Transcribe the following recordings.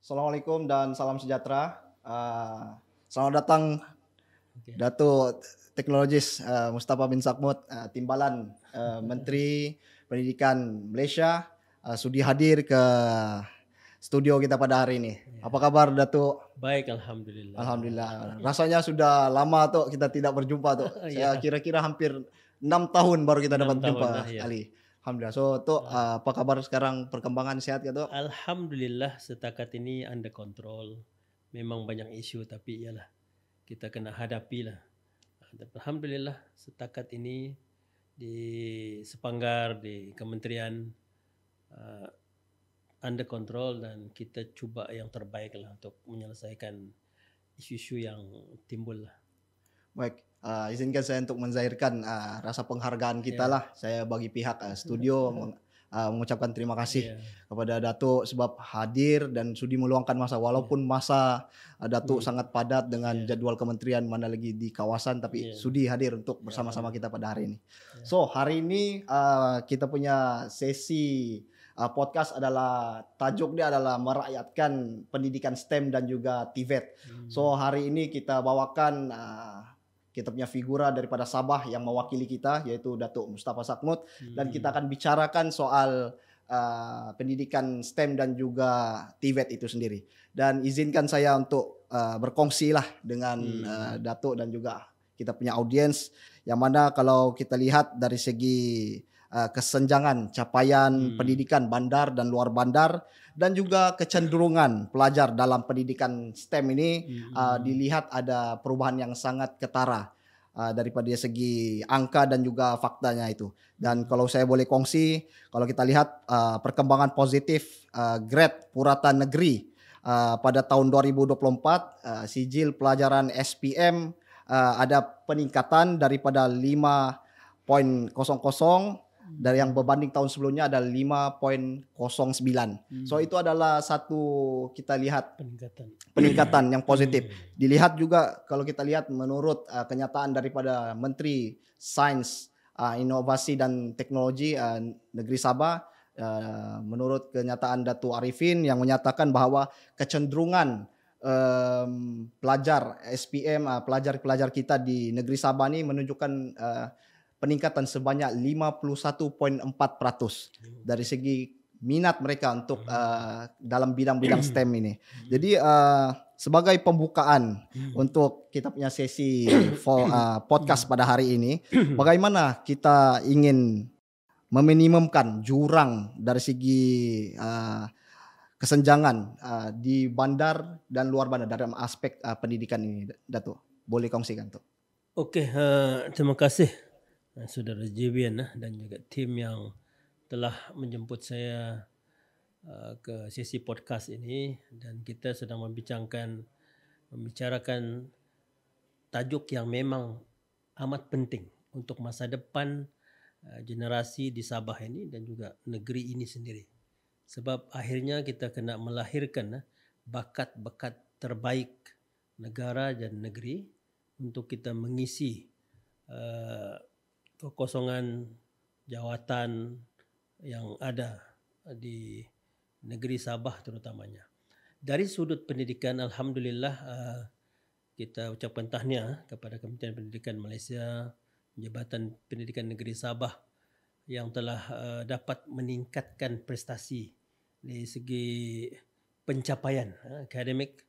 Assalamualaikum dan salam sejahtera. Selamat datang Okey. Datuk Teknologis Mustafa bin Sakmut, Timbalan Menteri Pendidikan Malaysia, sudi hadir ke studio kita pada hari ini. Ya. Apa kabar Datuk? Baik, alhamdulillah. Alhamdulillah. Rasanya sudah lama tuh kita tidak berjumpa tuh. Saya Ya, kira-kira hampir 6 tahun baru kita 6 dapat tahun lah jumpa ya. sekali. Alhamdulillah. So, tuh Ah, apa kabar sekarang, perkembangan sehat ya tuh? Alhamdulillah setakat ini under control. Memang banyak isu tapi ialah kita kena hadapilah. Alhamdulillah setakat ini di Sepanggar di kementerian uh, under control dan kita cuba yang terbaik lah untuk menyelesaikan isu-isu yang timbul lah. Baik, izinkan saya untuk menzahirkan rasa penghargaan kita Ya, lah. Saya bagi pihak studio mengucapkan terima kasih ya, kepada Datuk sebab hadir dan sudi meluangkan masa. ya, Walaupun masa Datuk hmm, sangat padat dengan ya, jadwal kementerian mana lagi di kawasan, tapi ya, sudi hadir untuk ya, bersama-sama alhamdulillah. kita pada hari ini. Ya, So, hari ini kita punya sesi podcast adalah tajuk dia adalah merakyatkan pendidikan STEM dan juga TVET. So, hari ini kita bawakan kita punya figura daripada Sabah yang mewakili kita yaitu Datuk Mustafa Sakmut dan kita akan bicarakan soal pendidikan STEM dan juga TVET itu sendiri. Dan izinkan saya untuk berkongsi lah dengan Datuk dan juga kita punya audiens yang mana kalau kita lihat dari segi kesenjangan capaian pendidikan bandar dan luar bandar dan juga kecenderungan pelajar dalam pendidikan STEM ini dilihat ada perubahan yang sangat ketara daripada segi angka dan juga faktanya itu. Dan kalau saya boleh kongsi, kalau kita lihat perkembangan positif grade purata negeri pada tahun 2024 sijil pelajaran SPM ada peningkatan daripada 5.00 dari yang berbanding tahun sebelumnya ada 5.09. So itu adalah satu kita lihat peningkatan yang positif. Dilihat juga kalau kita lihat menurut kenyataan daripada Menteri Sains, Inovasi dan Teknologi Negeri Sabah, menurut kenyataan Datuk Arifin yang menyatakan bahawa kecenderungan pelajar SPM, pelajar-pelajar kita di Negeri Sabah ni menunjukkan peningkatan sebanyak 51.4% dari segi minat mereka untuk dalam bidang-bidang STEM ini. Jadi sebagai pembukaan untuk kita punya sesi podcast pada hari ini, bagaimana kita ingin meminimumkan jurang dari segi kesenjangan di bandar dan luar bandar dalam aspek pendidikan ini, Datuk. Boleh kongsikan tuh. Okey, terima kasih Saudara Jibian dan juga tim yang telah menjemput saya ke sesi podcast ini dan kita sedang membicarakan tajuk yang memang amat penting untuk masa depan generasi di Sabah ini dan juga negeri ini sendiri. Sebab akhirnya kita kena melahirkan bakat-bakat terbaik negara dan negeri untuk kita mengisi kekosongan jawatan yang ada di negeri Sabah terutamanya. Dari sudut pendidikan, alhamdulillah kita ucapkan tahniah kepada Kementerian Pendidikan Malaysia, Jabatan Pendidikan Negeri Sabah yang telah dapat meningkatkan prestasi dari segi pencapaian akademik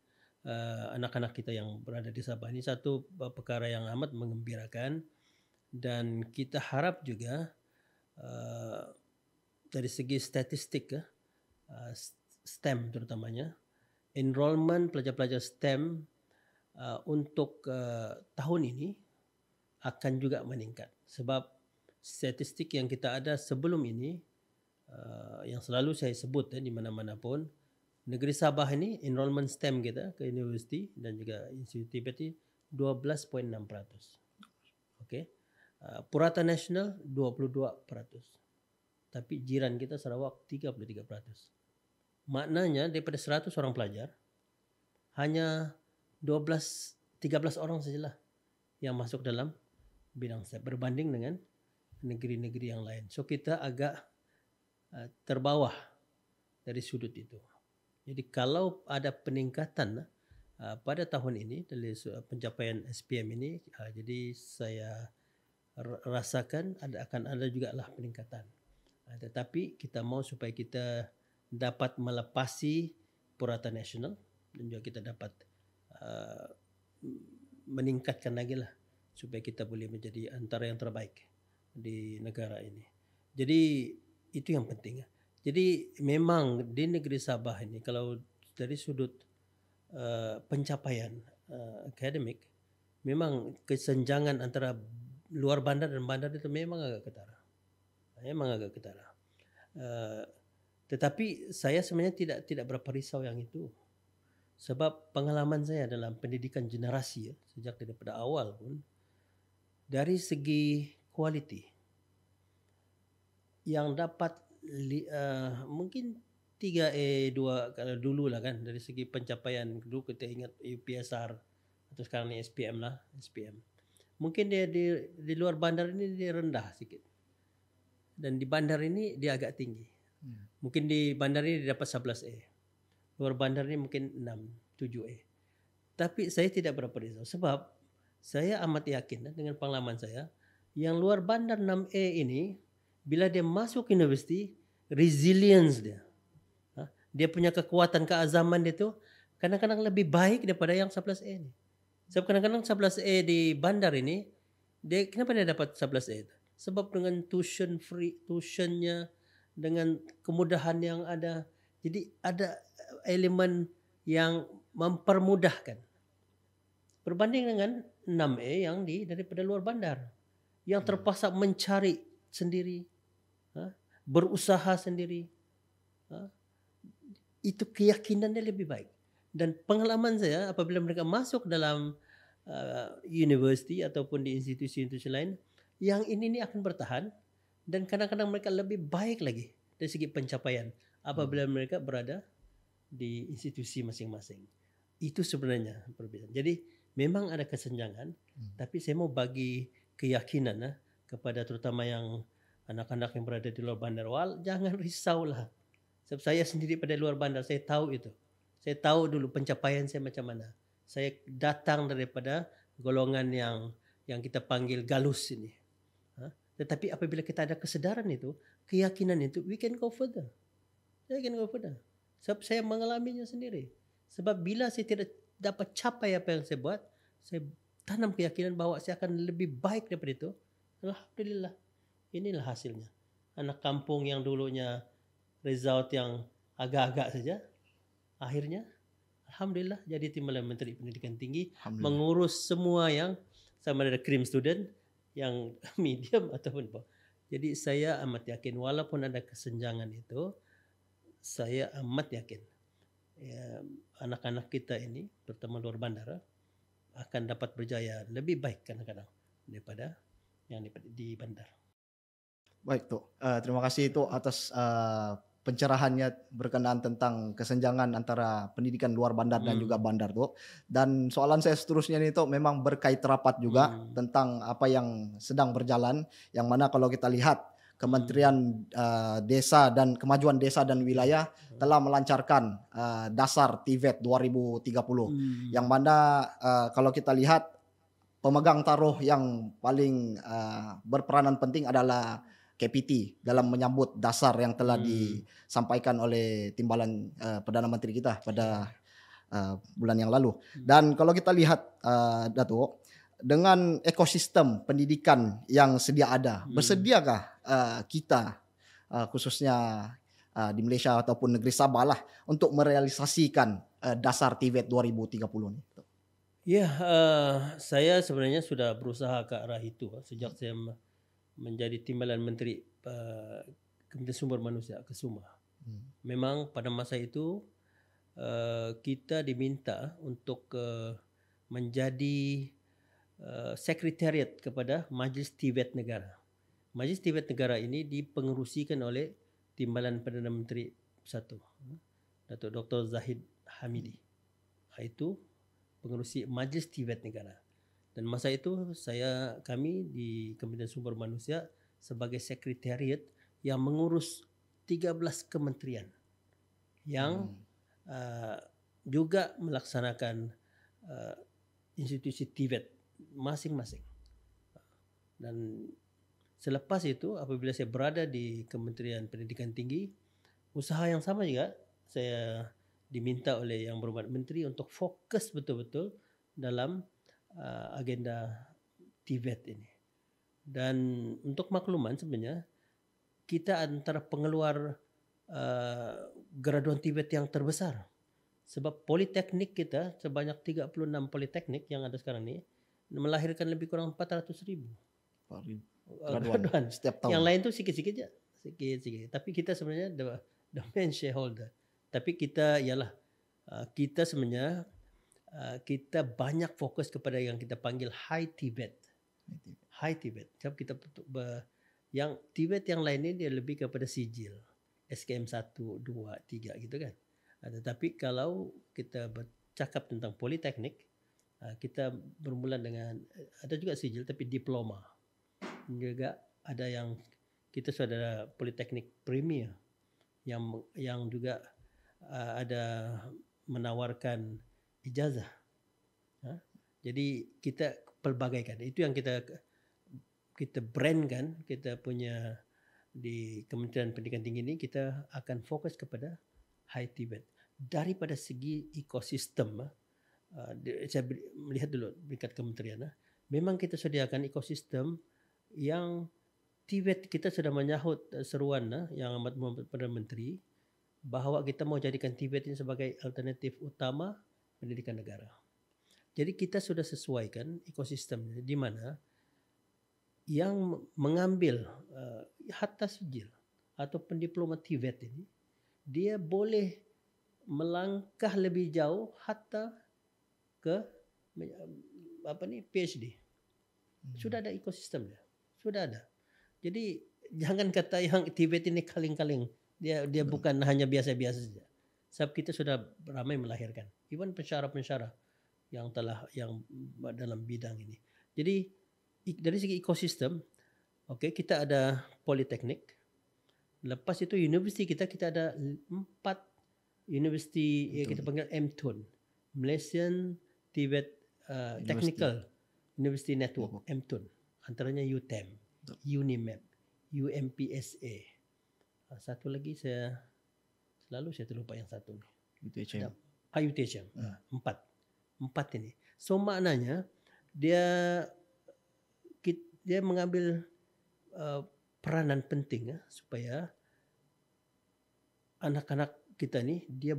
anak-anak kita yang berada di Sabah. Ini satu perkara yang amat menggembirakan. Dan kita harap juga dari segi statistik STEM terutamanya enrollment pelajar-pelajar STEM untuk tahun ini akan juga meningkat sebab statistik yang kita ada sebelum ini yang selalu saya sebut di mana-mana pun negeri Sabah ini enrollment STEM kita ke universiti dan juga institut TVET 12.6%. Okey. Purata nasional 22%. Tapi jiran kita Sarawak 33%. Maknanya daripada 100 orang pelajar hanya 13 orang sajalah yang masuk dalam bidang STEM berbanding dengan negeri-negeri yang lain. So kita agak terbawah dari sudut itu. Jadi kalau ada peningkatan pada tahun ini dari pencapaian SPM ini, jadi saya rasakan akan ada juga lah peningkatan. Tetapi kita mau supaya kita dapat melepasi purata nasional dan juga kita dapat uh, meningkatkan lagi lah supaya kita boleh menjadi antara yang terbaik di negara ini. Jadi itu yang penting. Jadi memang di negeri Sabah ini kalau dari sudut pencapaian akademik, memang kesenjangan antara luar bandar dan bandar itu memang agak ketara. Memang agak ketara. Tetapi saya sebenarnya tidak berapa risau yang itu. Sebab pengalaman saya dalam pendidikan generasi sejak daripada awal pun, dari segi kualiti yang dapat mungkin 3A, 2 kalau dulu lah kan, dari segi pencapaian dulu kita ingat UPSR atau sekarang ni SPM lah, SPM. Mungkin dia di luar bandar ini dia rendah sikit. Dan di bandar ini dia agak tinggi. Mungkin di bandar ini dia dapat 11A. Luar bandar ini mungkin 6, 7A. Tapi saya tidak berapa risau sebab saya amat yakin dengan pengalaman saya, yang luar bandar 6A ini bila dia masuk universiti, resilience dia. Dia punya kekuatan keazaman dia tu kadang-kadang lebih baik daripada yang 11A ni. Sebab kadang-kadang 11A di bandar ini, dia kenapa dia dapat 11A? Sebab dengan tuitionnya, dengan kemudahan yang ada. Jadi ada elemen yang mempermudahkan. Berbanding dengan 6A yang daripada luar bandar. Yang terpaksa mencari sendiri. Berusaha sendiri. Itu keyakinan dia lebih baik. Dan pengalaman saya apabila mereka masuk dalam universiti ataupun di institusi-institusi lain, yang ini akan bertahan dan kadang-kadang mereka lebih baik lagi dari segi pencapaian apabila mereka berada di institusi masing-masing. Itu sebenarnya perbezaan. Jadi memang ada kesenjangan, tapi saya mau bagi keyakinan kepada terutama yang anak-anak yang berada di luar bandar, jangan risaulah. Sebab saya sendiri pada luar bandar, saya tahu itu. Saya tahu dulu pencapaian saya macam mana. Saya datang daripada golongan yang kita panggil galus ini. Tetapi apabila kita ada kesedaran itu, keyakinan itu, we can go further. Saya can go further. Sebab saya mengalaminya sendiri. Sebab bila saya tidak dapat capai apa yang saya buat, saya tanam keyakinan bahawa saya akan lebih baik daripada itu. Alhamdulillah. Inilah hasilnya. Anak kampung yang dulunya result yang agak-agak saja, akhirnya alhamdulillah jadi Timbalan Menteri Pendidikan Tinggi, mengurus semua yang sama ada krim student, yang medium ataupun apa. Jadi saya amat yakin walaupun ada kesenjangan itu, saya amat yakin anak-anak kita ini, terutama luar bandar, akan dapat berjaya lebih baik kadang-kadang daripada yang di bandar. Baik Tok, terima kasih Tok atas pencerahannya berkenaan tentang kesenjangan antara pendidikan luar bandar dan juga bandar Tok. Dan soalan saya seterusnya nih Tok memang berkait rapat juga tentang apa yang sedang berjalan, yang mana kalau kita lihat Kementerian Desa dan Kemajuan Desa dan Wilayah telah melancarkan dasar TVET 2030, yang mana kalau kita lihat pemegang taruh yang paling berperanan penting adalah KPT dalam menyambut dasar yang telah disampaikan oleh Timbalan Perdana Menteri kita pada bulan yang lalu. Dan kalau kita lihat Datuk, dengan ekosistem pendidikan yang sedia ada, bersediakah kita khususnya di Malaysia ataupun negeri Sabah lah untuk merealisasikan dasar TVET 2030 ini? Ya, saya sebenarnya sudah berusaha ke arah itu sejak saya menjadi Timbalan Menteri Kementerian Sumber Manusia Kesuma. Memang pada masa itu kita diminta untuk menjadi sekretariat kepada Majlis TVET Negara. Majlis TVET Negara ini dipengerusikan oleh Timbalan Perdana Menteri satu, Datuk Dr. Zahid Hamidi. Itu pengerusi Majlis TVET Negara. Dan masa itu kami di Kementerian Sumber Manusia sebagai sekretariat yang mengurus 13 kementerian yang uh, juga melaksanakan uh, institusi TVET masing-masing. Dan selepas itu apabila saya berada di Kementerian Pendidikan Tinggi, usaha yang sama juga saya diminta oleh Yang Berhormat Menteri untuk fokus betul-betul dalam agenda TVET ini. Dan untuk makluman sebenarnya kita antara pengeluar graduan TVET yang terbesar. Sebab politeknik kita sebanyak 36 politeknik yang ada sekarang ni melahirkan lebih kurang 400,000 graduan setiap tahun. Yang lain tu sikit-sikit je. Sikit-sikit. Tapi kita sebenarnya the main shareholder. Tapi kita ialah kita sebenarnya kita banyak fokus kepada yang kita panggil high TVET. High TVET. Sebab kita yang TVET yang lain ni dia lebih kepada sijil. SKM 1, 2, 3 gitu kan. Tetapi kalau kita bercakap tentang politeknik, kita bermula dengan ada juga sijil tapi diploma. Juga ada yang kita sudah ada politeknik premier yang juga ada menawarkan ijazah. Jadi kita pelbagaikan. Itu yang kita brandkan, kita punya di Kementerian Pendidikan Tinggi ini kita akan fokus kepada high TVET. Daripada segi ekosistem, saya melihat dulu dekat kementerian, memang kita sediakan ekosistem yang TVET kita sudah menyahut seruan yang amat muhafaz Perdana Menteri bahawa kita mau jadikan TVET ini sebagai alternatif utama pendidikan negara. Jadi kita sudah sesuaikan ekosistemnya di mana yang mengambil hatta sijil atau pendiploma TVET ini dia boleh melangkah lebih jauh hatta ke PhD. Sudah ada ekosistemnya. Sudah ada. Jadi jangan kata yang TVET ini kaling-kaling. Dia bukan hanya biasa-biasa saja. Sebab kita sudah ramai melahirkan. Even pensyarah-pensyarah yang dalam bidang ini. Jadi dari segi ekosistem, kita ada politeknik. Lepas itu universiti kita ada 4 universiti yang kita panggil MTUN, Malaysian TVET Technical University Network, MTUN. Antaranya UTEM, UNIMEP, UMPSA. Satu lagi saya terlupa yang satu ni. UTHM. UTHM. 4 ini. So maknanya dia mengambil peranan penting supaya anak-anak kita ni dia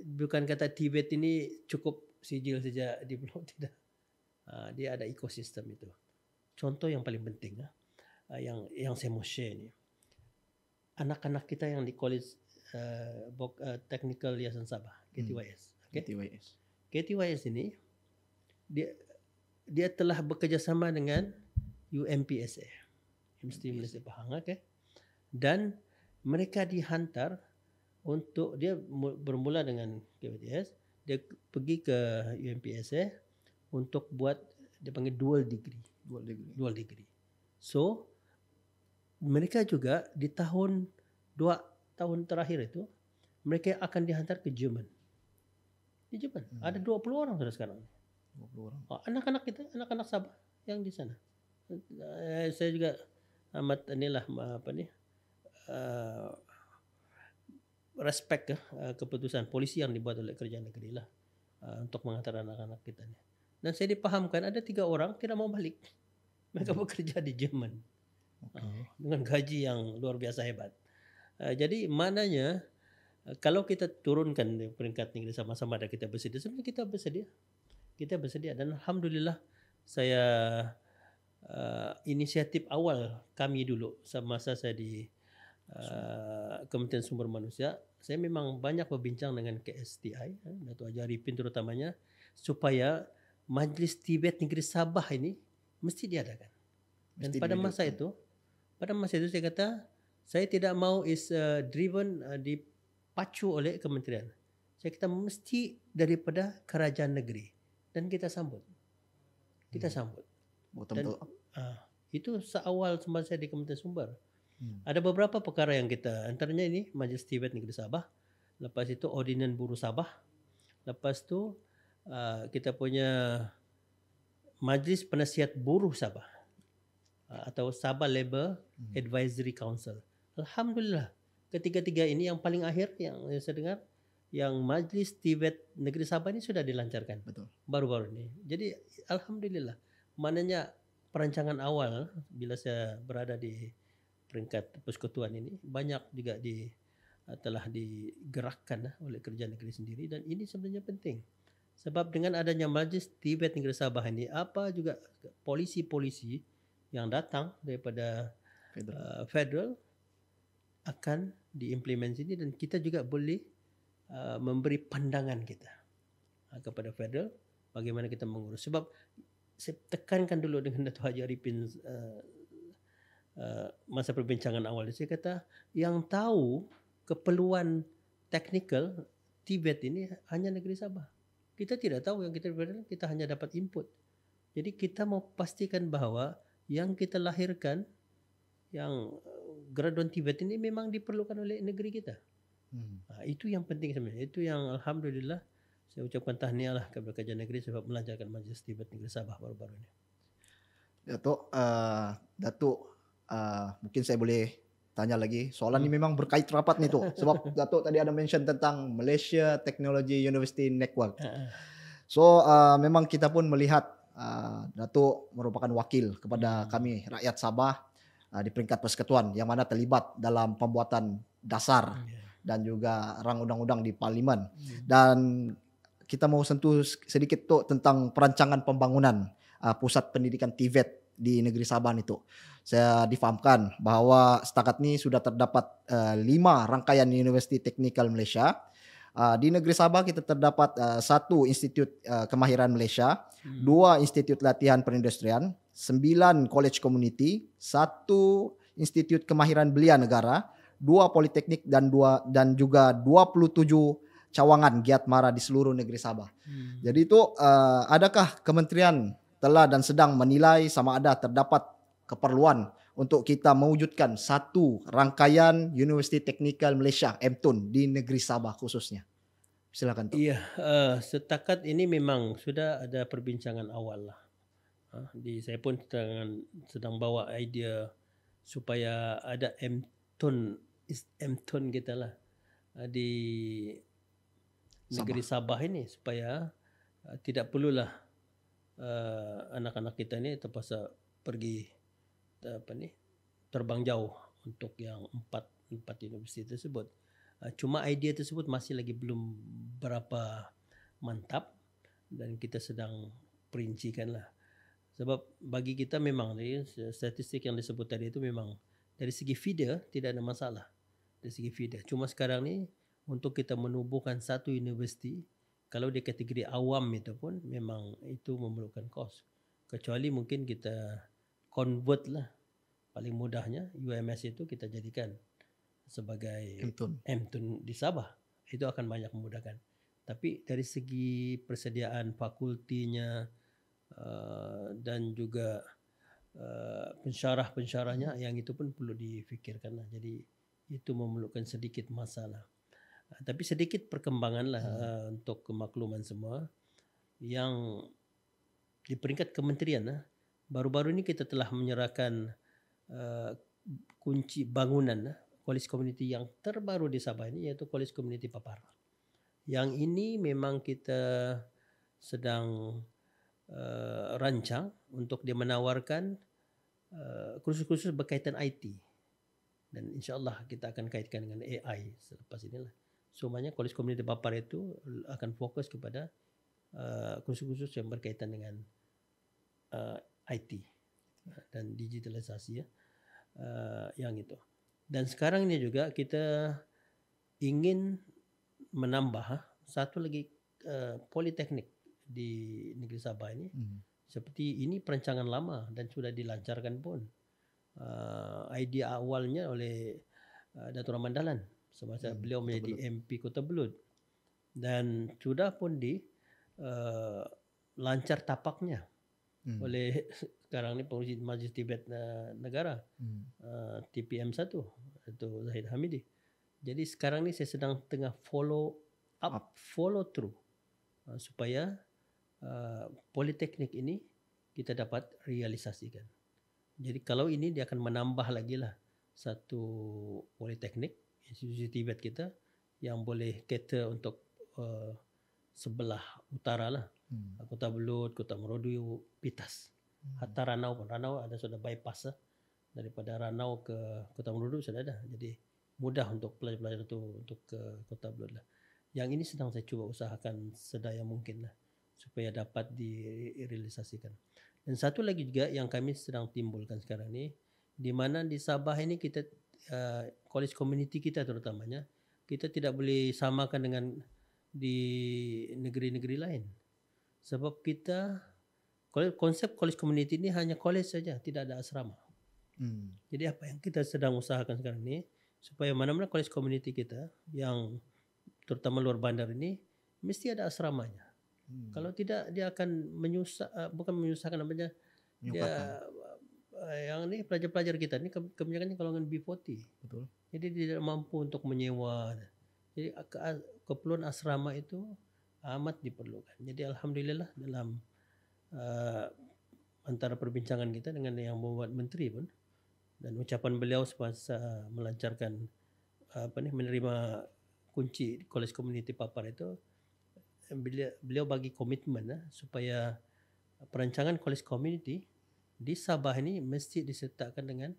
bukan kata TVET ini cukup sijil saja diploma, tidak. Dia ada ekosistem itu. Contoh yang paling penting yang saya mau share ni, anak-anak kita yang di College Technical Yayasan Sabah, KTYS. KTYS ini dia telah bekerjasama dengan UMPSA, Universiti Malaysia Pahang, dan mereka dihantar untuk dia bermula dengan KTYS, dia pergi ke UMPSA untuk buat dia panggil dual degree. So mereka juga di 2 tahun terakhir itu mereka akan dihantar ke Jerman. Di Jerman ada 20 orang sudah sekarang. 20 orang. Anak-anak kita, anak-anak Sabah yang di sana. Saya juga amat respect keputusan polisi yang dibuat oleh Kerajaan Negeri lah untuk menghantar anak-anak kita ni. Dan saya dipahamkan ada 3 orang tidak mau balik. Mereka bekerja di Jerman. Dengan gaji yang luar biasa hebat. Jadi maknanya kalau kita turunkan di peringkat negeri sama-sama dan kita bersedia, sebenarnya kita bersedia dan alhamdulillah saya inisiatif awal kami dulu semasa saya di Kementerian Sumber Manusia, saya memang banyak berbincang dengan KSTI, Datuk Haji Arifin terutamanya, supaya Majlis TVET Negeri Sabah ini mesti diadakan. Dan pada masa itu saya kata saya tidak mau dipacu oleh kementerian. Saya kata mesti daripada kerajaan negeri dan kita sambut. Dan itu seawal semasa saya di Kementerian Sumber. Ada beberapa perkara yang kita, antaranya ini Majlis TVET Negeri Sabah lepas itu Ordinan Buruh Sabah, lepas tu kita punya Majlis Penasihat Buruh Sabah atau Sabah Labour Advisory Council. Alhamdulillah, ketiga-tiga ini yang paling akhir yang saya dengar, yang Majlis TVET Negeri Sabah ini sudah dilancarkan. Betul. Baru-baru ini. Jadi alhamdulillah. Maknanya perancangan awal bila saya berada di peringkat persekutuan ini banyak juga telah digerakkan oleh kerajaan negeri sendiri, dan ini sebenarnya penting. Sebab dengan adanya Majlis TVET Negeri Sabah ini, apa juga polisi-polisi yang datang daripada federal akan diimplementasi ini, dan kita juga boleh memberi pandangan kita kepada federal bagaimana kita mengurus. Sebab saya tekankan dulu dengan Dato' Haji Arifin masa perbincangan awal, saya kata yang tahu keperluan teknikal TVET ini hanya negeri Sabah. Kita tidak tahu, yang kita hanya dapat input. Jadi kita mau pastikan bahawa yang kita lahirkan, yang graduan TVET ini memang diperlukan oleh negeri kita. Itu yang penting sebenarnya. Itu yang alhamdulillah saya ucapkan tahniahlah kepada kerajaan negeri sebab melancarkan Majlis TVET Negeri Sabah baru-baru ini. Datuk, mungkin saya boleh tanya lagi. Soalan ini memang berkait rapat nih tuh. Sebab Datuk tadi ada mention tentang Malaysia Technology University Network. So memang kita pun melihat Datuk merupakan wakil kepada kami rakyat Sabah di peringkat persekutuan yang mana terlibat dalam pembuatan dasar dan juga rang undang-undang di parlimen. Dan kita mau sentuh sedikit tuh tentang perancangan pembangunan pusat pendidikan TVET di negeri Sabah itu. Saya difahamkan bahawa setakat ini sudah terdapat 5 rangkaian Universiti Teknikal Malaysia. Di negeri Sabah kita terdapat 1 Institut Kemahiran Malaysia, 2 Institut Latihan Perindustrian, 9 College Community, 1 Institut Kemahiran Belia Negara, 2 Politeknik dan juga 27 cawangan giat mara di seluruh negeri Sabah. Jadi itu adakah kementerian telah dan sedang menilai sama ada terdapat keperluan untuk kita mewujudkan satu rangkaian Universiti Teknikal Malaysia MTUN di negeri Sabah khususnya? Silakan Tok. Iya, setakat ini memang sudah ada perbincangan awal lah. Saya pun sedang bawa idea supaya ada MTUN kita lah di negeri Sabah ini, supaya tidak perlulah anak-anak kita ni terpaksa pergi terbang jauh untuk yang empat universiti tersebut. Cuma idea tersebut masih lagi belum berapa mantap dan kita sedang perincikan lah. Sebab bagi kita memang statistik yang disebut tadi itu memang dari segi feeder tidak ada masalah. Dari segi feeder. Cuma sekarang ni untuk kita menubuhkan satu universiti, kalau di kategori awam itu pun memang itu memerlukan kos. Kecuali mungkin kita convert lah. Paling mudahnya UMS itu kita jadikan sebagai MTUN di Sabah. Itu akan banyak memudahkan. Tapi dari segi persediaan fakultinya dan juga pensyarah-pensyarahnya, yang itu pun perlu difikirkan lah. Jadi itu memerlukan sedikit masalah. Tapi sedikit perkembangan lah untuk kemakluman semua. Yang di peringkat kementerian lah, baru-baru ini kita telah menyerahkan kunci bangunan College Community yang terbaru di Sabah ini, iaitu College Community Papar. Yang ini memang kita sedang rancang untuk dia menawarkan kursus-kursus berkaitan IT, dan insyaAllah kita akan kaitkan dengan AI selepas inilah. Semuanya College Community Papar itu akan fokus kepada kursus-kursus yang berkaitan dengan IT dan digitalisasi yang itu. Dan sekarang ini juga kita ingin menambah satu lagi politeknik di negeri Sabah ini. Seperti ini perancangan lama dan sudah dilancarkan pun. Idea awalnya oleh Datuk Rahman Dahlan semasa beliau menjadi MP Kota Belud, dan sudah pun lancar tapaknya oleh sekarang ni pengurusi Majlis TVET Negara, TPM 1 itu Zahid Hamidi. Jadi sekarang ni saya sedang tengah follow through supaya politeknik ini kita dapat realisasikan. Jadi kalau ini dia akan menambah lagi lah satu politeknik institusi TVET kita yang boleh cater untuk sebelah utara lah. Kota Belud, Kota Merodu, Pitas. Hatta Ranau pun. Ranau ada sudah bypass lah. Daripada Ranau ke Kota Merodu sudah ada. Jadi mudah untuk pelajar-pelajar itu untuk ke Kota Belud lah. Yang ini sedang saya cuba usahakan sedaya mungkin lah supaya dapat direalisasikan. Dan satu lagi juga yang kami sedang timbulkan sekarang ni, di mana di Sabah ini kita college community kita terutamanya kita tidak boleh samakan dengan di negeri-negeri lain. Sebab kita konsep college community ini hanya college saja, tidak ada asrama. Jadi apa yang kita sedang usahakan sekarang ni supaya mana-mana college community kita yang terutama luar bandar ini mesti ada asramanya. Kalau tidak dia akan bukan menyusahkan namanya. Dia yang ni pelajar-pelajar kita ni kebanyakannya golongan B40. Betul. Jadi dia tidak mampu untuk menyewa. Jadi keperluan asrama itu amat diperlukan. Jadi alhamdulillah dalam antara perbincangan kita dengan yang membuat menteri pun dan ucapan beliau semasa melancarkan menerima kunci College Community Papar itu, beliau bagi komitmen supaya perancangan College Community di Sabah ini mesti disertakan dengan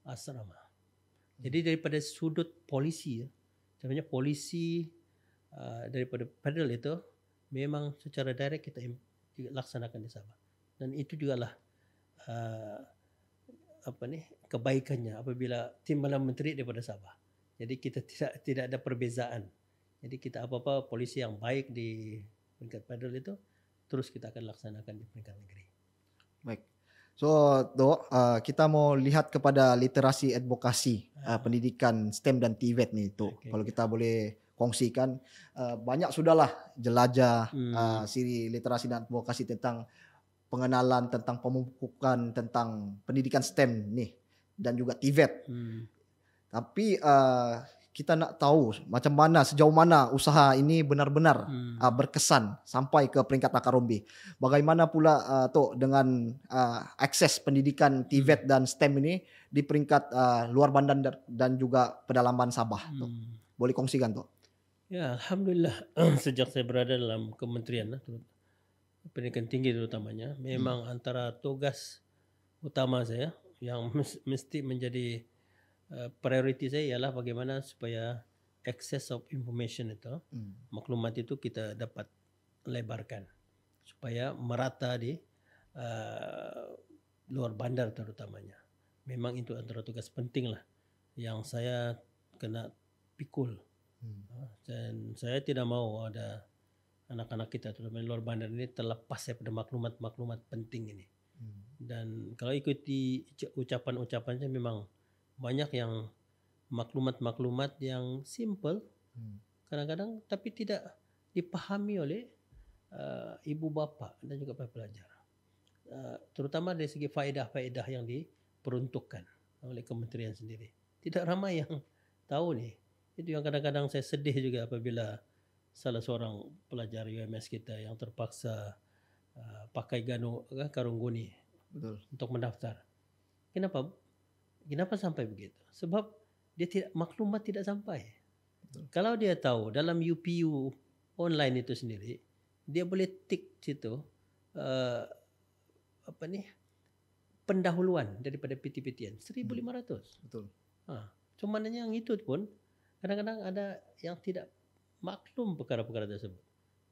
asrama. Jadi daripada sudut polisi, sebenarnya polisi daripada federal itu memang secara direct kita laksanakan di Sabah. Dan itu jugalah kebaikannya apabila timbalan menteri daripada Sabah. Jadi kita tidak ada perbezaan. Jadi kita apa-apa polisi yang baik di peringkat federal itu terus kita akan laksanakan di peringkat negeri. Baik. So, Dok, kita mau lihat kepada literasi advokasi pendidikan STEM dan TVET ni, Tok. Kalau kita boleh kongsikan, banyak sudahlah jelajah siri literasi dan advokasi tentang pengenalan, tentang pemupukan, tentang pendidikan STEM ni dan juga TVET. Tapi kita nak tahu macam mana, sejauh mana usaha ini benar-benar berkesan sampai ke peringkat akar umbi. Bagaimana pula Tok dengan akses pendidikan TVET dan STEM ini di peringkat luar bandar dan juga pedalaman Sabah, Tok. Boleh kongsikan, Tok? Ya, alhamdulillah sejak saya berada dalam kementerian pendidikan tinggi terutamanya, memang antara tugas utama saya yang mesti menjadi priority saya ialah bagaimana supaya access of information itu, maklumat itu kita dapat lebarkan supaya merata di luar bandar terutamanya. Memang itu antara tugas penting lah yang saya kena pikul. Dan saya tidak mau ada anak-anak kita terutama di luar bandar ini terlepas daripada maklumat-maklumat penting ini. Dan kalau ikuti ucapan-ucapannya memang banyak yang maklumat-maklumat yang simple kadang-kadang tapi tidak dipahami oleh ibu bapa dan juga pelajar. Terutama dari segi faedah-faedah yang diperuntukkan oleh kementerian sendiri. Tidak ramai yang tahu ni. Itu yang kadang-kadang saya sedih juga apabila salah seorang pelajar UMS kita yang terpaksa pakai karung guni untuk mendaftar. Kenapa sampai begitu? Sebab dia maklumat tidak sampai. Kalau dia tahu dalam UPU online itu sendiri, dia boleh tik situ pendahuluan daripada PT-PTN 1,500. Betul. Cuma yang itu pun kadang-kadang ada yang tidak maklum perkara-perkara tersebut.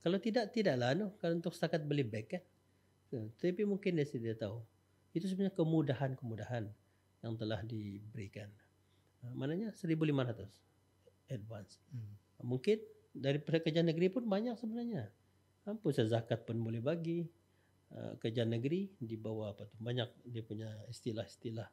Kalau tidaklah kalau untuk setakat beli beg kan. Tapi mungkin dia sudah tahu. Itu sebenarnya kemudahan yang telah diberikan. Maknanya 1,500 advance. Mungkin daripada kerja negeri pun banyak sebenarnya. Pusat zakat pun boleh bagi. Kerja negeri di bawah banyak dia punya istilah-istilah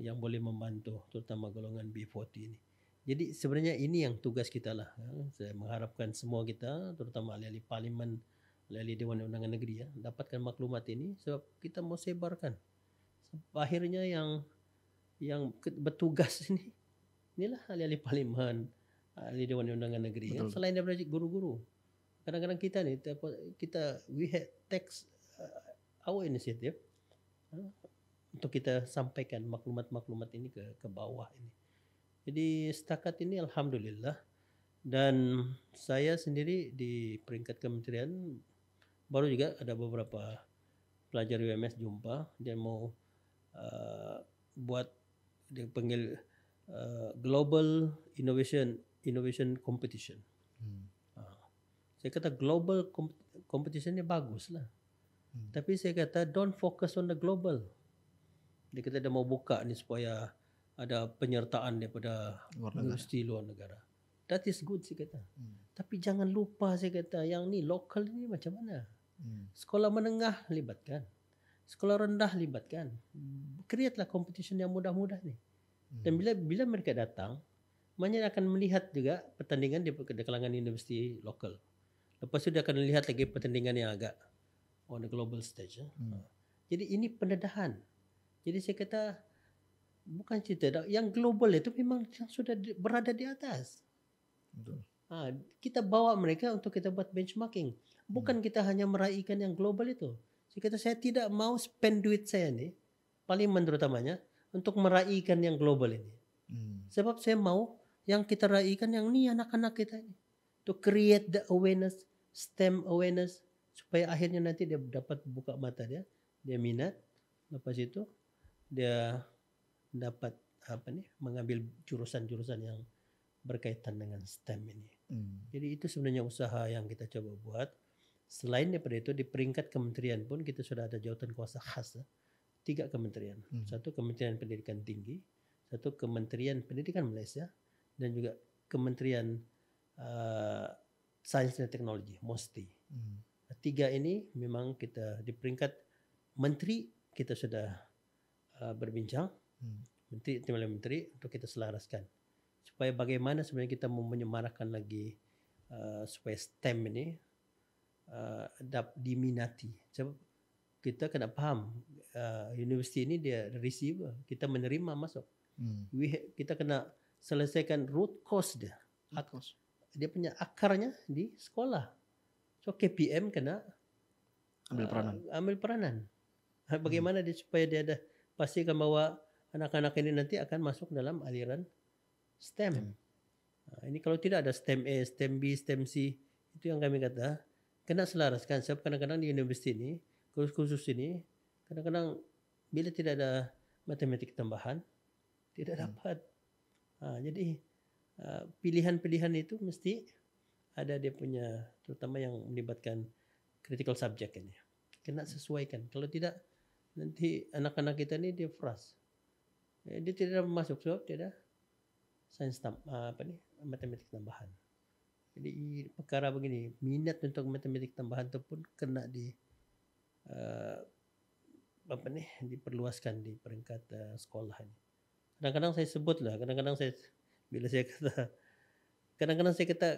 yang boleh membantu terutama golongan B40 ini. Jadi sebenarnya ini yang tugas kita lah. Saya mengharapkan semua kita terutama ahli-ahli parlimen, ahli-ahli Dewan Undangan Negeri dapatkan maklumat ini sebab kita mau sebarkan. Akhirnya yang bertugas ini inilah ahli-ahli parlimen, ahli Dewan Undangan Negeri kan, Betul. selain daripada guru-guru. Kadang-kadang kita ni kita we had text our initiative untuk kita sampaikan maklumat-maklumat ini ke bawah ini. Jadi setakat ini alhamdulillah, dan saya sendiri di peringkat kementerian baru juga ada beberapa pelajar UMS jumpa, dia mau buat, dia panggil Global Innovation Competition. Saya kata global competition ni bagus lah. Tapi saya kata don't focus on the global. Dia kata dia mau buka ni supaya ada penyertaan daripada universiti luar negara. That is good saya kata. Tapi jangan lupa saya kata yang ni lokal ni macam mana. Sekolah menengah libatkan. Sekolah rendah libatkan. Create lah competition yang mudah-mudah ni. Dan bila mereka datang, mereka akan melihat juga pertandingan di kalangan universiti lokal. Lepas tu dia akan lihat lagi pertandingan yang agak on the global stage. Jadi ini pendedahan. Jadi saya kata bukan cerita yang global itu memang sudah berada di atas. Betul. Kita bawa mereka untuk kita buat benchmarking. Bukan kita hanya meraihkan yang global itu. Saya kata saya tidak mau spend duit saya ni, parlimen terutamanya, untuk meraihkan yang global ini. Sebab saya mau yang kita raihkan yang ni anak-anak kita ini. To create the awareness, STEM awareness, supaya akhirnya nanti dia dapat buka mata dia minat, lepas itu dia dapat mengambil jurusan-jurusan yang berkaitan dengan STEM ini. Jadi itu sebenarnya usaha yang kita coba buat. Selain daripada itu, di peringkat kementerian pun kita sudah ada jawatan kuasa khas. 3 kementerian. Satu Kementerian Pendidikan Tinggi, satu Kementerian Pendidikan Malaysia, dan juga Kementerian Sains dan Teknologi, MOSTI. 3 ini memang kita di peringkat menteri kita sudah berbincang, menteri untuk kita selaraskan supaya bagaimana sebenarnya kita mau menyemarakkan lagi supaya STEM ini diminati. Sebab kita kena faham universiti ini dia receiver, kita menerima masuk. Kita kena selesaikan root cause dia. Dia punya akarnya di sekolah. So KPM kena ambil peranan. Bagaimana dia supaya dia ada pastikan bahawa anak-anak ini nanti akan masuk dalam aliran STEM. Ini kalau tidak ada STEM A, STEM B, STEM C, itu yang kami kata kena selaraskan. Sebab kadang-kadang di universiti ini, khusus ini, kadang-kadang bila tidak ada matematik tambahan, tidak dapat. Jadi pilihan-pilihan itu mesti ada dia punya, terutama yang melibatkan critical subject ini. Kena sesuaikan. Kalau tidak, nanti anak-anak kita ni dia frust. Dia tidak masuk sebab dia ada sains matematik tambahan. Jadi perkara begini, minat untuk matematik tambahan itu pun kena diperluaskan di peringkat sekolah ini. Kadang-kadang saya sebutlah, kadang-kadang saya kata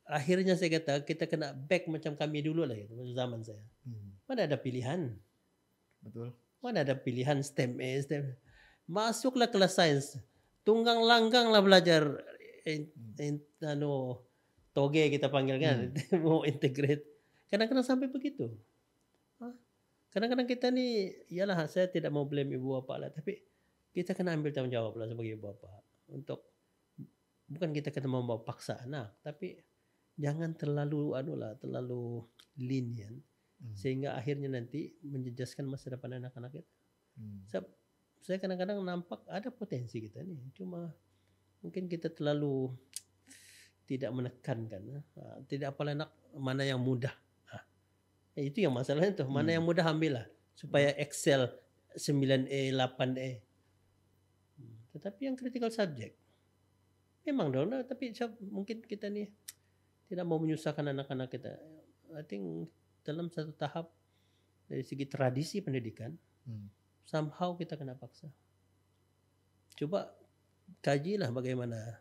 akhirnya saya kata kita kena back macam kami dulu lah itu zaman saya. Mana ada pilihan? Betul. Mana ada pilihan STEM A, STEM. Masuklah kelas sains. Tunggang langganglah belajar toge kita panggil kan, mau integrate. Kadang-kadang sampai begitu. Kadang-kadang kita ni, iyalah saya tidak mau blame ibu bapa lah, tapi kita kena ambil tanggungjawab lah sebagai ibu bapa untuk, bukan kita kena membawa paksa anak, tapi jangan terlalu lenient sehingga akhirnya nanti menjejaskan masa depan anak-anak kita. Saya kadang-kadang nampak ada potensi kita ni, cuma mungkin kita terlalu tidak menekankan. Tidak apalah nak mana yang mudah. Itu yang masalahnya tu. Mana yang mudah ambil lah supaya excel 9A, 8A. Tetapi yang critical subject memang dong, tapi mungkin kita ni tidak mau menyusahkan anak-anak kita. I think dalam satu tahap dari segi tradisi pendidikan, somehow kita kena paksa. Coba kajilah bagaimana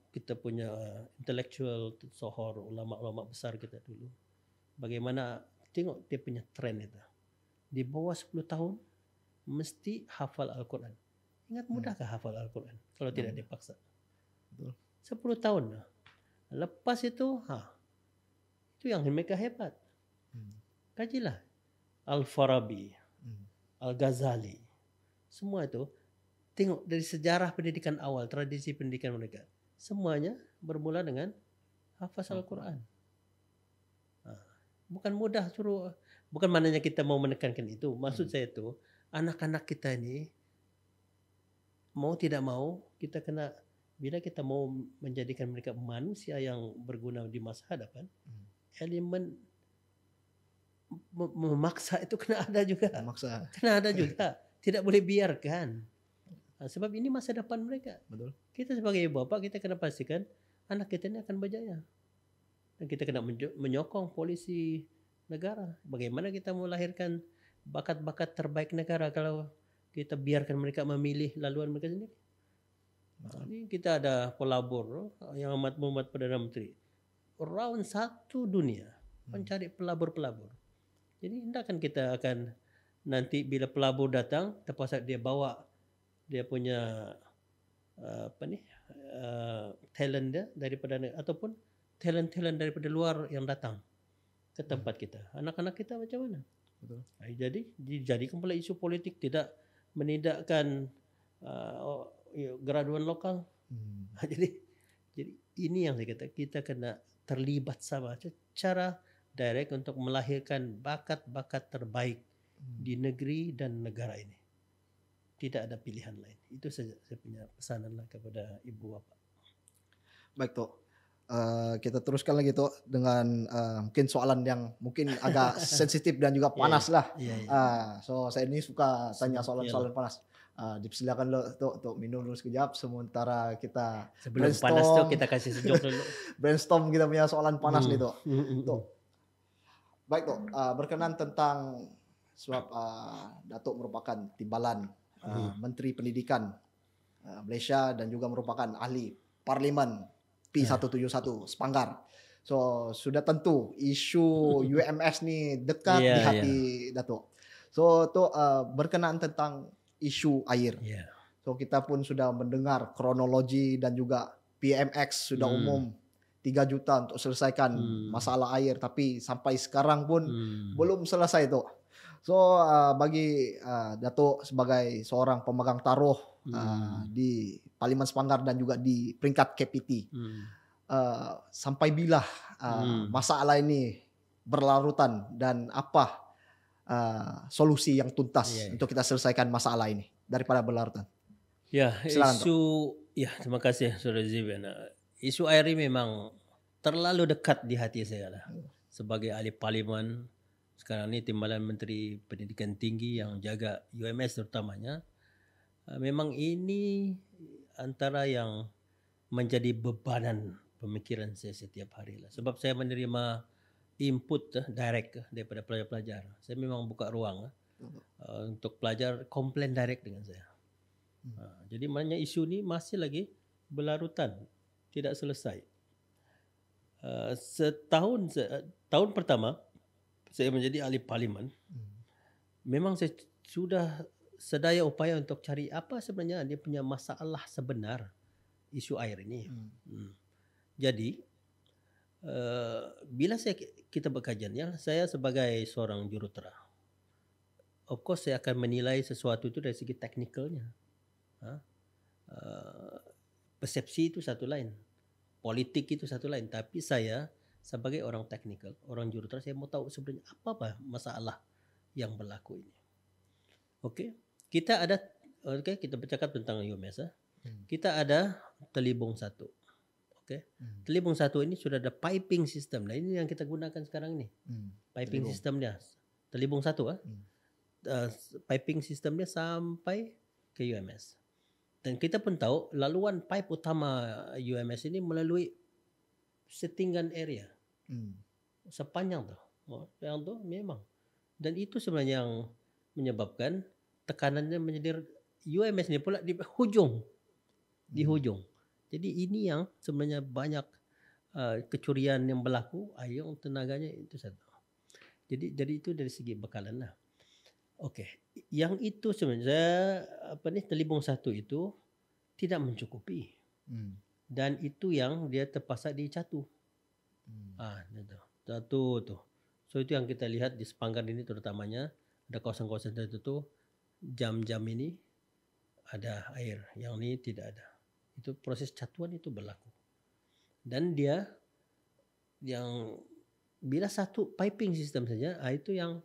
kita punya intellectual sohor, ulama-ulama besar kita dulu. Bagaimana tengok dia punya trend itu. Di bawah 10 tahun mesti hafal Al-Quran. Ingat mudahkah hafal Al-Quran kalau tidak dipaksa? Betul. 10 tahun. Lepas itu, itu yang mereka hebat. Kajilah Al-Farabi, Al-Ghazali, semua itu tengok dari sejarah pendidikan awal, tradisi pendidikan mereka. Semuanya bermula dengan hafaz Al-Quran. Bukan mudah suruh, bukan maknanya kita mau menekankan itu. Maksud saya itu, anak-anak kita ini mau tidak mau kita kena, bila kita mau menjadikan mereka manusia yang berguna di masa hadapan, elemen memaksa itu kena ada juga. Kena ada juga. Tidak boleh biarkan. Sebab ini masa depan mereka. Betul. Kita sebagai ibu bapa, kita kena pastikan anak kita ini akan berjaya. Dan kita kena menyokong polisi negara. Bagaimana kita melahirkan bakat-bakat terbaik negara kalau kita biarkan mereka memilih laluan mereka sendiri. Ini kita ada pelabur yang amat muhammad Perdana Menteri. Round satu dunia mencari pelabur-pelabur. Jadi hendakkan kita akan nanti bila pelabur datang, terpaksa dia bawa dia punya talent dia daripada ataupun talent daripada luar yang datang ke tempat kita. Anak-anak kita macam mana? Betul. Jadi dijadikan pula isu politik, tidak menidakkan graduan lokal. Jadi ini yang saya kata, kita kena terlibat sama secara direct untuk melahirkan bakat-bakat terbaik di negeri dan negara ini. Tidak ada pilihan lain. Itu saja saya punya pesananlah kepada ibu bapa. Baik Tok. Kita teruskan lagi Tok dengan mungkin soalan yang mungkin agak sensitif dan juga panas lah. So saya ini suka tanya soalan-soalan panas. Dipersilakan lo Tok minum dulu sekejap sementara kita sebelum panas tuh kita kasih sejuk dulu. Brainstorm kita punya soalan panas nih Tok. Baik Tok, berkenan tentang sebab Datuk merupakan timbalan Menteri Pendidikan Malaysia dan juga merupakan ahli Parlimen P171 Sepanggar. So sudah tentu isu UMS ni dekat di hati Datuk. So tu berkenaan tentang isu air. So kita pun sudah mendengar kronologi dan juga PMX sudah umum 3 juta untuk selesaikan masalah air, tapi sampai sekarang pun belum selesai tu. So bagi Datuk sebagai seorang pemegang taruh di Parlimen Sepanggar dan juga di peringkat KPT, sampai bila masalah ini berlarutan dan apa solusi yang tuntas untuk kita selesaikan masalah ini daripada berlarutan? Silakan, terima kasih Saudara Ziban. Isu air ini memang terlalu dekat di hati saya lah. Sebagai ahli parlimen, sekarang ni timbalan Menteri Pendidikan Tinggi yang jaga UMS terutamanya, memang ini antara yang menjadi bebanan pemikiran saya setiap hari lah. Sebab saya menerima input direct daripada pelajar-pelajar. Saya memang buka ruang untuk pelajar komplain direct dengan saya. Jadi maknanya isu ni masih lagi berlarutan, tidak selesai. Tahun pertama saya menjadi ahli parlimen, memang saya sudah sedaya upaya untuk cari apa sebenarnya dia punya masalah sebenar isu air ini. Jadi bila kita berkajian, saya sebagai seorang jurutera, of course saya akan menilai sesuatu itu dari segi teknikalnya. Persepsi itu satu lain, politik itu satu lain. Tapi saya sebagai orang teknikal, orang jurutera, saya mau tahu sebenarnya apa masalah yang berlaku ini. Kita bercakap tentang UMS. Kita ada Telibung 1. Telibung 1 ini sudah ada piping system. Nah, ini yang kita gunakan sekarang ini. Piping system dia. Telibung 1 piping system dia sampai ke UMS. Dan kita pun tahu laluan pipe utama UMS ini melalui setinggan area. Sepanjang tu. Yang tu memang. Dan itu sebenarnya yang menyebabkan tekanannya menjadi UMS ni pula di hujung. Di hujung. Jadi ini yang sebenarnya banyak kecurian yang berlaku, air tenaganya itu satu. Jadi itu dari segi bekalan lah. Okey, yang itu sebenarnya telibung satu itu tidak mencukupi Hmm. dan itu yang dia terpaksa dicatu. Itu. Satu tuh. So itu yang kita lihat di Sepanggar ini terutamanya ada kawasan-kawasan tertentu jam-jam ini ada air, yang ini tidak ada. Itu proses catuan itu berlaku. Dan dia yang bila satu piping system saja, itu yang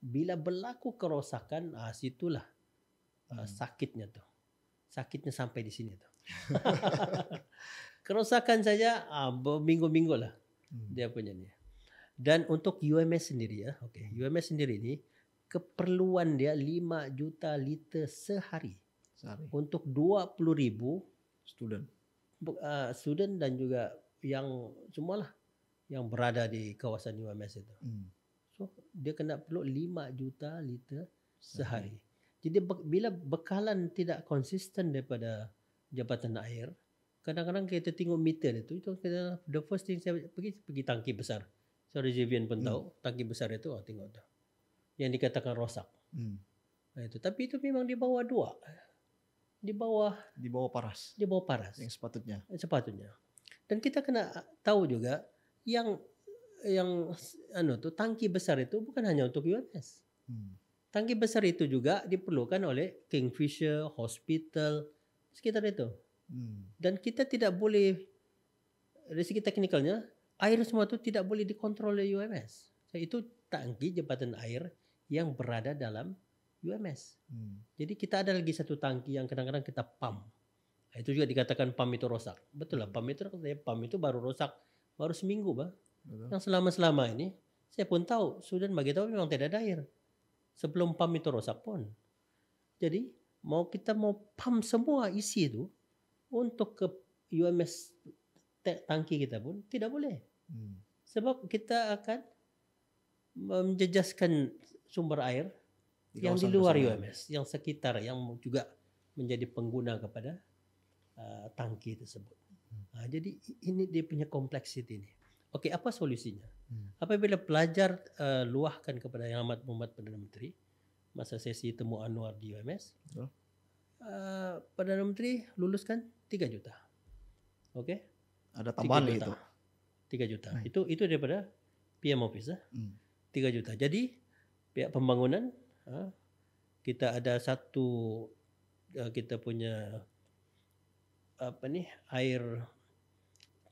bila berlaku kerosakan, situlah sakitnya tuh. Sakitnya sampai di sini tuh. Kerosakan saja berminggu-minggu lah dia punya ni. Dan untuk UMS sendiri ya, UMS sendiri ini keperluan dia 5 juta liter sehari Sehari. untuk 20,000 Student. student dan juga yang semualah yang berada di kawasan UMS itu. So dia kena perlu 5 juta liter sehari. Jadi bila bekalan tidak konsisten daripada jabatan air, kadang-kadang kita tengok meter itu kita, the first thing saya pergi tangki besar. So Reservian pun tahu tangki besar itu tengok tu. Yang dikatakan rosak. Itu tapi itu memang di bawah 2. Di bawah paras. Di bawah paras. Yang sepatutnya. Dan kita kena tahu juga yang tangki besar itu bukan hanya untuk UMS. Tangki besar itu juga diperlukan oleh Kingfisher, hospital, sekitar itu. Dan kita tidak boleh, dari segi teknikalnya, air semua itu tidak boleh dikontrol oleh UMS. Itu tangki jabatan air yang berada dalam UMS. Jadi kita ada lagi satu tangki yang kadang-kadang kita pump. Itu juga dikatakan pump itu rosak. Betul lah, pump itu baru rosak, baru seminggu bah. Yang selama-selama ini, saya pun tahu, Sudan bagi tahu memang tidak ada air. Sebelum pump itu rosak pun. Jadi kita mau pump semua isi itu untuk ke UMS tangki kita pun tidak boleh. Sebab kita akan menjejaskan sumber air yang di luar UMS, yang sekitar, yang juga menjadi pengguna kepada tangki tersebut. Jadi ini dia punya kompleksiti ini. Okey, apa solusinya? Apabila pelajar luahkan kepada Yang Amat Berhormat Perdana Menteri masa sesi temu Anwar di UMS, Perdana Menteri luluskan 3 juta. Okey? Ada tambahan itu. 3 juta. Itu daripada PM Office 3 juta. Jadi pihak pembangunan kita ada satu kita punya air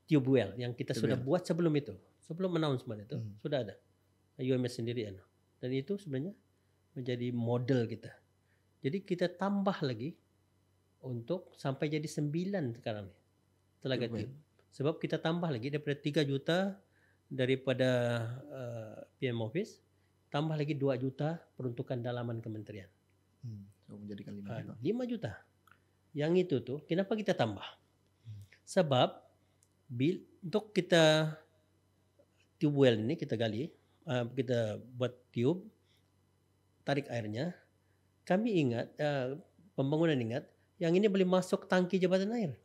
tube well yang kita sudah buat sebelum itu. Sebelum announcement itu sudah ada. UMS sendiri dan itu sebenarnya menjadi model kita. Jadi kita tambah lagi untuk sampai jadi 9 sekarang ni. Telaga tube. Sebab kita tambah lagi daripada 3 juta daripada PM Office, tambah lagi 2 juta peruntukan dalaman kementerian. So menjadikan 5 juta. 5 juta. Yang itu tuh kenapa kita tambah? Sebab untuk kita tube well ini kita gali, kita buat tube, tarik airnya. Kami ingat, pembangunan ingat, yang ini boleh masuk tangki jabatan air.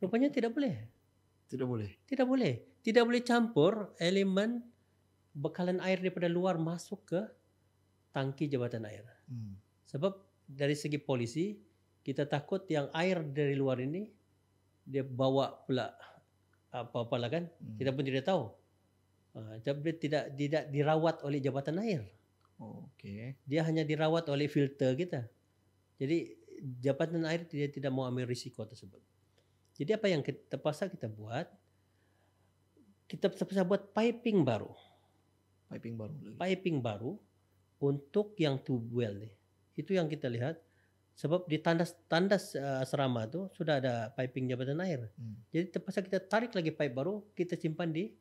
Rupanya tidak boleh. Tidak boleh campur elemen bekalan air daripada luar masuk ke tangki jabatan air. Sebab dari segi polisi, kita takut yang air dari luar ini dia bawa pula apa-apalah kan. Kita pun tidak tahu. Tapi tidak dirawat oleh jabatan air. Dia hanya dirawat oleh filter kita. Jadi jabatan air dia tidak mau ambil risiko tersebut. Jadi apa yang terpaksa kita buat? Kita terpaksa buat piping baru. Piping baru untuk yang tube well ni. Itu yang kita lihat. Sebab di tandas asrama tu sudah ada piping jabatan air. Jadi terpaksa kita tarik lagi pipe baru, kita simpan di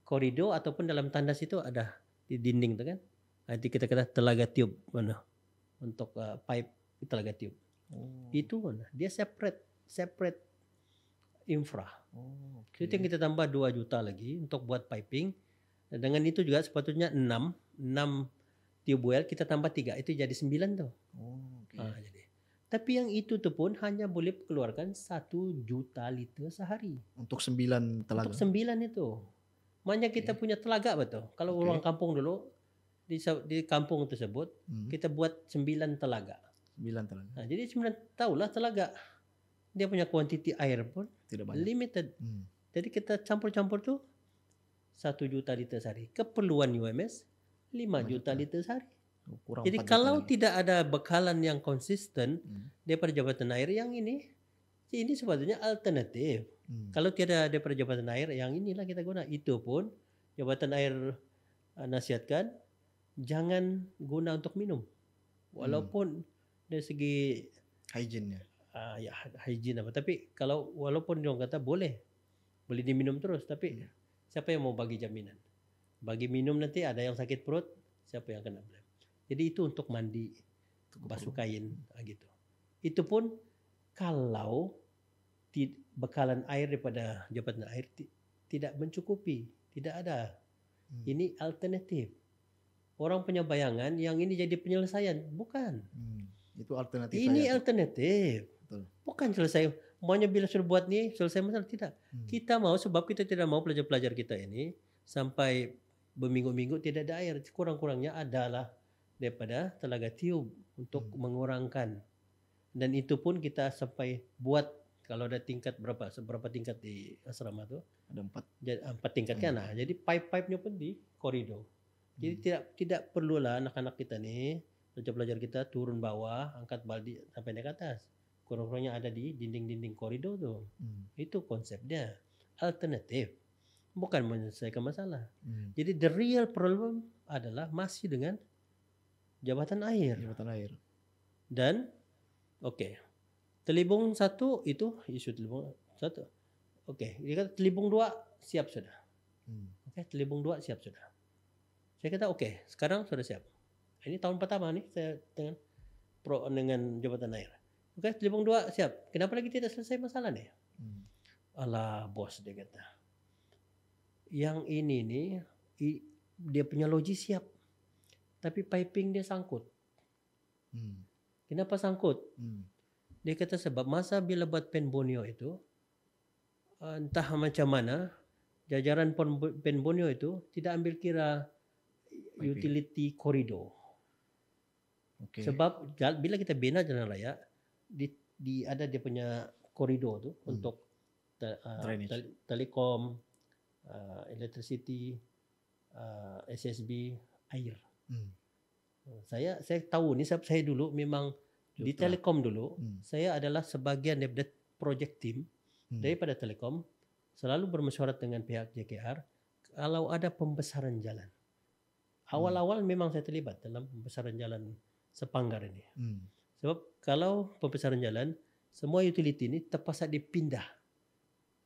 koridor ataupun dalam tandas itu ada di dinding tu kan. Nanti kita kata telaga tube mana untuk pipe telaga tube. Itu mana? Dia separate infra. Itu yang kita tambah 2 juta lagi untuk buat piping. Dan dengan itu juga sepatutnya 6 tube well kita tambah 3 itu jadi 9 tu. Jadi. Tapi yang itu tu pun hanya boleh keluarkan 1 juta liter sehari. Untuk 9 telaga. Untuk 9 itu. Maknanya kita punya telaga betul. Kalau orang kampung dulu di kampung tersebut kita buat 9 telaga. 9 telaga. Nah, jadi 9 tahulah telaga. Dia punya kuantiti air pun Tidak banyak. limited. Jadi kita campur-campur tuh 1 juta liter sehari. Keperluan UMS 5 juta liter sehari. Kurang Jadi 4 juta kalau lagi. tidak ada bekalan yang konsisten daripada jabatan air yang ini sebetulnya alternatif. Kalau tiada daripada jabatan air, yang inilah kita guna. Itu pun jabatan air nasihatkan jangan guna untuk minum. Walaupun dari segi hygiene-nya. Ya hygiene apa. Tapi kalau walaupun dia kata boleh diminum terus, tapi siapa yang mau bagi jaminan? Bagi minum nanti ada yang sakit perut, siapa yang kena blame? Jadi itu untuk mandi, basuh kain, gitu. Itu pun kalau bekalan air daripada jabatan air tidak mencukupi, tidak ada. Ini alternatif. Orang punya bayangan yang ini jadi penyelesaian, bukan. Itu alternatif. Ini alternatif. Betul. Bukan selesai. Maunya bila sudah buat ni selesai masalah, tidak. Kita mau, sebab kita tidak mau pelajar-pelajar kita ini sampai berminggu-minggu tidak ada air. Kurang-kurangnya adalah daripada telaga tiup untuk mengurangkan. Dan itu pun kita sampai buat, kalau ada tingkat seberapa tingkat di asrama tu? Ada 4. 4 tingkat kan. Nah, jadi pipe-pipe-nya pun di koridor. Jadi tidak perlulah anak-anak kita ni, pelajar-pelajar kita turun bawah, angkat baldi sampai naik atas. Kurang-kurangnya ada di dinding-dinding koridor tu. Itu konsepnya. Alternatif. Bukan menyelesaikan masalah. Jadi the real problem adalah masih dengan jabatan air. Dan Telibung 1 itu isu Telibung 1. Dia kata Telibung 2 siap sudah. Telibung 2 siap sudah. Saya kata sekarang sudah siap. Ini tahun pertama nih saya dengan jabatan air. Telibung 2 siap. Kenapa lagi tidak selesai masalah nih? Alah bos, dia kata. Yang ini nih dia punya logi siap. Tapi piping dia sangkut. Kenapa sangkut? Dia kata sebab masa bila buat Pen Borneo itu, entah macam mana, jajaran Pen Borneo itu tidak ambil kira utility koridor. Sebab bila kita bina jalan raya, ada dia punya koridor tu untuk telekom, electricity, SSB, air. Saya tahu ni, sebab saya dulu memang di Telekom dulu, saya adalah sebahagian daripada project team daripada Telekom, selalu bermesyuarat dengan pihak JKR kalau ada pembesaran jalan. Awal-awal memang saya terlibat dalam pembesaran jalan Sepanggar ini. Sebab kalau pembesaran jalan, semua utility ini terpaksa dipindah.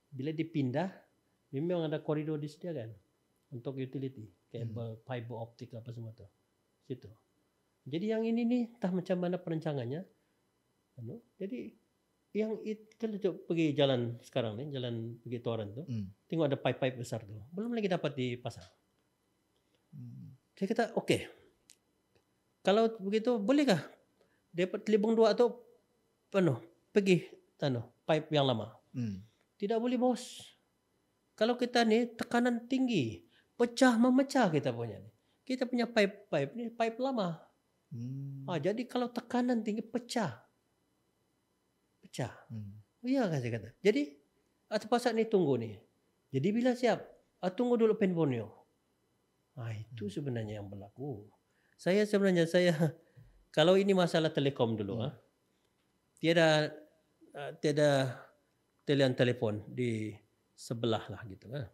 Bila dipindah, memang ada koridor disediakan untuk utility, kabel, fiber optik apa semua tu. Situ. Jadi yang ini nih, entah macam mana perancangannya. Jadi yang kalau pergi jalan sekarang ni, jalan pergi Toran tu, tengok ada pipe-pipe besar tu. Belum lagi dapat dipasang. Saya kata, kalau begitu bolehkah dapat Telibung 2 atau pergi pipe yang lama? Tidak boleh bos. Kalau kita ni tekanan tinggi, memecah kita punya ni. Kita punya pipe ni pipe lama. Jadi kalau tekanan tinggi pecah. Iya kan saya kata. Jadi terpaksa ni tunggu ni. Jadi bila siap, tunggu dulu Pen Borneo. Itu sebenarnya yang berlaku. Saya kalau ini masalah telekom dulu, tiada talian telefon di sebelah lah gitu kan.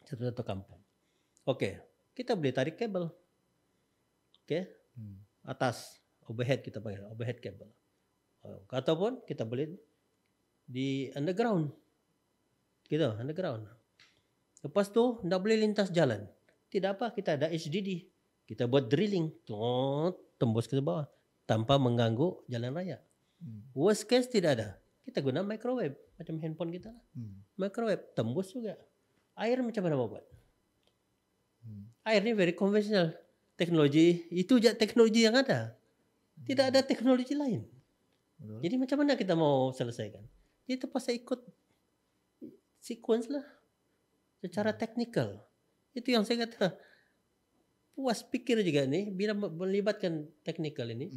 Satu-satu kampung. Kita boleh tarik kabel. Atas overhead kita panggil, overhead kabel. Ataupun kita boleh di underground. Gitu, underground. Lepas tu tak boleh lintas jalan. Tidak apa, kita ada HDD. Kita buat drilling, tembus ke bawah tanpa mengganggu jalan raya. Worst case tidak ada. Kita guna microwave macam handphone kita lah. Microwave tembus juga. Air macam mana mau buat? Air ni very conventional teknologi, itu je teknologi yang ada. Tidak ada teknologi lain. Jadi macam mana kita mau selesaikan? Jadi terpaksa ikut sequence lah. Secara teknikal. Itu yang saya kata, puas pikir juga nih bila melibatkan teknikal ini.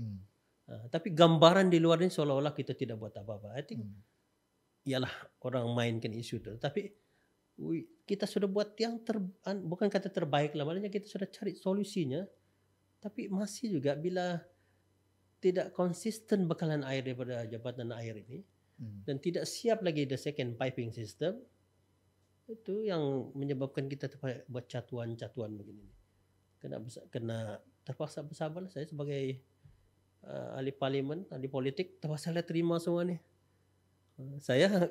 Tapi gambaran di luar ini seolah-olah kita tidak buat apa-apa. I think ialah orang mainkan isu itu. Tapi kita sudah buat yang bukan kata terbaik lah, maknanya kita sudah cari solusinya. Tapi masih juga bila tidak konsisten bekalan air daripada jabatan air ini dan tidak siap lagi the second piping system, itu yang menyebabkan kita buat catuan-catuan begini. Kena terpaksa bersabar. Saya sebagai ahli parlimen, ahli politik, terpaksa terima semua ni. Saya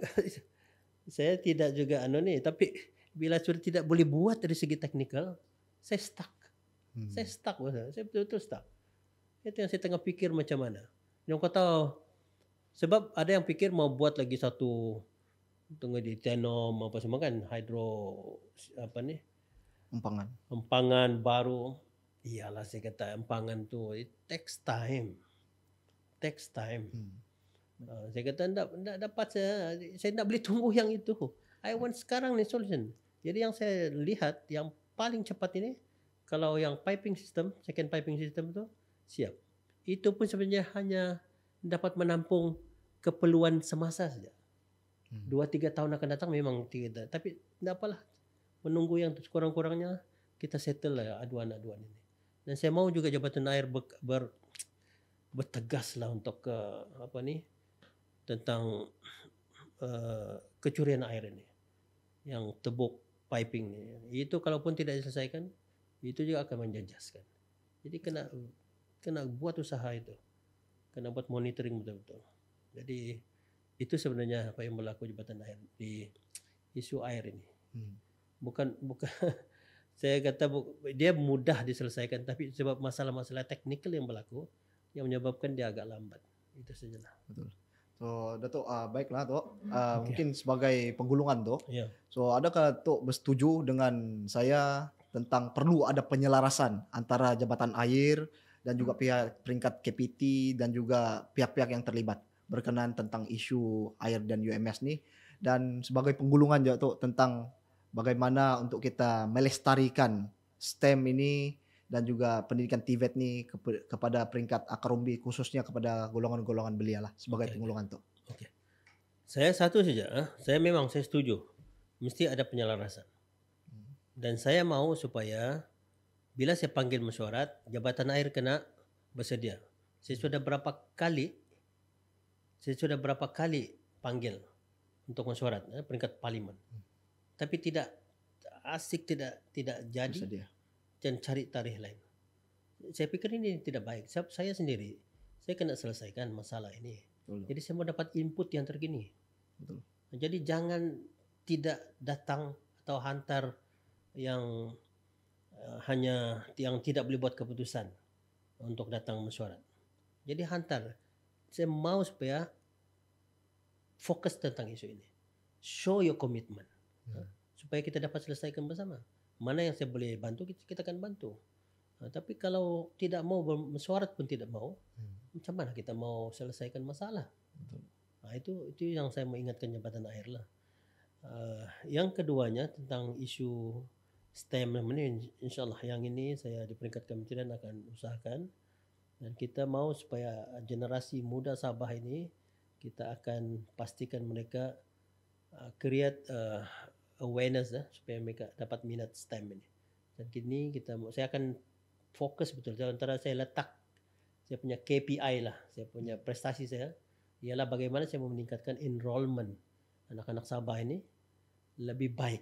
tidak juga tapi bila sudah tidak boleh buat dari segi teknikal, saya stuck. Saya betul-betul stuck. Itu yang saya tengah fikir macam mana. Yang kau tahu, sebab ada yang fikir mau buat lagi satu tunggu di tenom apa semua kan, empangan baru. Iyalah saya kata empangan tu it takes time. Saya kata tak dapat saya tak boleh tunggu yang itu. I want sekarang ni solution. Jadi yang saya lihat yang paling cepat ini kalau yang piping system, second piping system tu siap. Itu pun sebenarnya hanya dapat menampung keperluan semasa saja. 2-3 tahun akan datang memang tidak. Tapi tidak apalah. Menunggu yang sekurang-kurangnya kita settle lah aduan-aduan ini. Dan saya mau juga jabatan air bertegas lah untuk tentang kecurian air ini yang tebuk piping ni. Itu kalaupun tidak diselesaikan, itu juga akan menjejaskan. Jadi kena buat usaha itu, kena buat monitoring betul-betul. Jadi itu sebenarnya apa yang berlaku jabatan air di isu air ini. Bukan saya kata dia mudah diselesaikan, tapi sebab masalah-masalah teknikal yang berlaku yang menyebabkan dia agak lambat. Itu sajalah. Betul. So, Datuk, baiklah Tok. Mungkin sebagai penggulungan Tok. So, adakah Tok bersetuju dengan saya tentang perlu ada penyelarasan antara jabatan air dan juga pihak peringkat KPT dan juga pihak-pihak yang terlibat berkenaan tentang isu air dan UMS ni, dan sebagai penggulungan juga Tok tentang bagaimana untuk kita melestarikan STEM ini dan juga pendidikan TVET ni kepada peringkat akar umbi, khususnya kepada golongan-golongan belia lah sebagai penggulungan tu. Saya satu saja, saya setuju mesti ada penyelarasan. Dan saya mau supaya bila saya panggil mesyuarat, jabatan air kena bersedia. Saya sudah berapa kali panggil untuk mesyuarat peringkat parlimen. Tapi tidak jadi bersedia. Dan cari tarikh lain. Saya fikir ini tidak baik. Saya sendiri, saya kena selesaikan masalah ini. Betul. Jadi saya mau dapat input yang terkini. Betul. Jadi jangan tidak datang atau hantar yang hanya yang tidak boleh buat keputusan untuk datang mesyuarat. Jadi hantar. Saya mau supaya fokus tentang isu ini. Show your commitment. Supaya kita dapat selesaikan bersama. Mana yang saya boleh bantu, kita akan bantu. Tapi kalau tidak mau mesyuarat pun tidak mau, macam mana kita mau selesaikan masalah? Betul. Itu yang saya mau ingatkan jabatan air lah. Yang keduanya tentang isu STEM ini, insyaAllah yang ini saya di peringkat kementerian akan usahakan. Dan kita mau supaya generasi muda Sabah ini, kita akan pastikan mereka create awareness supaya mereka dapat minat STEM ini. Dan kini saya akan fokus betul. Antara saya letak saya punya KPI lah, saya punya prestasi saya ialah bagaimana saya meningkatkan enrollment anak-anak Sabah ini lebih baik,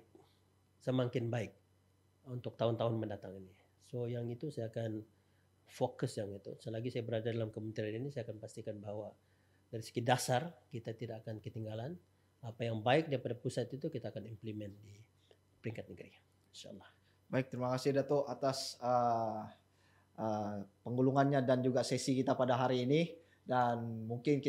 semakin baik untuk tahun-tahun mendatang ini. So yang itu saya akan fokus yang itu. Selagi saya berada dalam kementerian ini, saya akan pastikan bahwa dari segi dasar kita tidak akan ketinggalan. Apa yang baik daripada pusat itu kita akan implement di peringkat negeri, insyaAllah. Baik, terima kasih Datuk atas penggulungannya dan juga sesi kita pada hari ini. Dan mungkin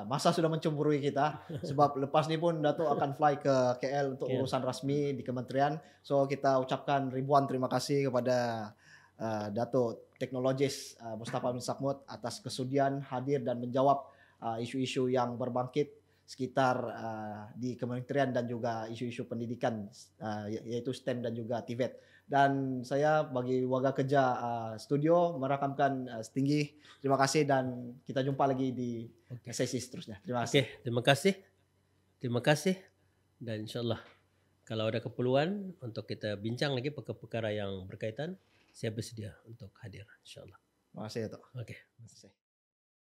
masa sudah mencemburui kita, sebab lepas ni pun Datuk akan fly ke KL untuk urusan rasmi di kementerian. So kita ucapkan ribuan terima kasih kepada Datuk Teknologis Mustafa bin Sakmut atas kesudian hadir dan menjawab isu-isu yang berbangkit sekitar di kementerian dan juga isu-isu pendidikan yaitu STEM dan juga TVET. dan saya bagi warga kerja studio merakamkan setinggi. Terima kasih dan kita jumpa lagi di sesi seterusnya. Terima kasih. Okey, terima kasih. Terima kasih dan insyaallah kalau ada keperluan untuk kita bincang lagi perkara yang berkaitan, saya bersedia untuk hadir insyaallah. Terima kasih, Dato'. Okey. Terima kasih.